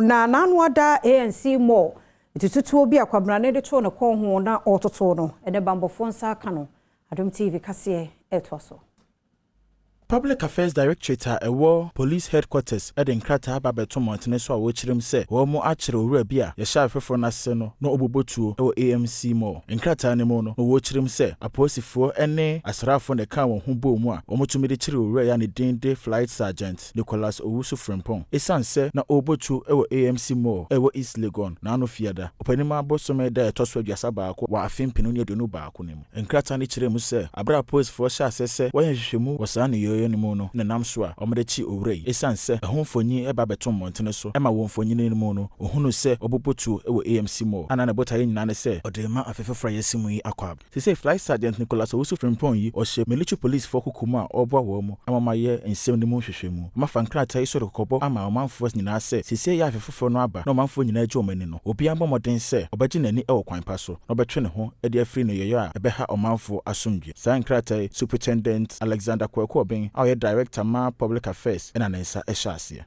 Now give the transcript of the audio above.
Na nanwada A&C Mall itutuo bi akwabrane de to no kon ho na ototo no ene bambofo nsa aka no Adom TV kase etoso. Public Affairs Directorate ewo Police Headquarters eden krata babeto montene so a wo chirim se wo mo akire owura bi a ye sha fefo na se no no obobotuo ewo A&C Mall nkrata ne mo no wo chirim se aposifo ene asrafo ne kan wo ho bo mu a wo motumi de chire owura ya ne dinde Flight Sergeant Nicholas Owusu Frimpong esanse na obotu ewo A&C Mall ewo East Legon na no fiada opanima bosome da etoso aduasa baako wa afempinu ne aduonu baako ne mu nkrata ne chire mu se abra aposifo sha asese wo yenhwehwemu wo sa ne ni mu no nenam so a omedechi owrei esanse ehonfonyi eba beton montene so ema wonfonyi ne mu no ohunu se obopotu ewo A&C Mall ana na botaye nyina ne se odema afefefra yesimu yi akwab se Flight Sergeant Nicholas Owusu Frimpong yi ohye military police for kukumu a oboa wo mu amamaye ensem ne mu hwehwemu mafa nkrata yi so rekobo ama omanfo nyina se sese ya afefefo no aba na omanfo nyina agi omani no obi amba moden se obeji nani ewo kwanpa so no betwe ne ho ede afri no yeyo a ebeha omanfo asomdwe sa nkrata Superintendent Alexander Kwekwoben our Director ma Public Affairs and Anensa Eshasia.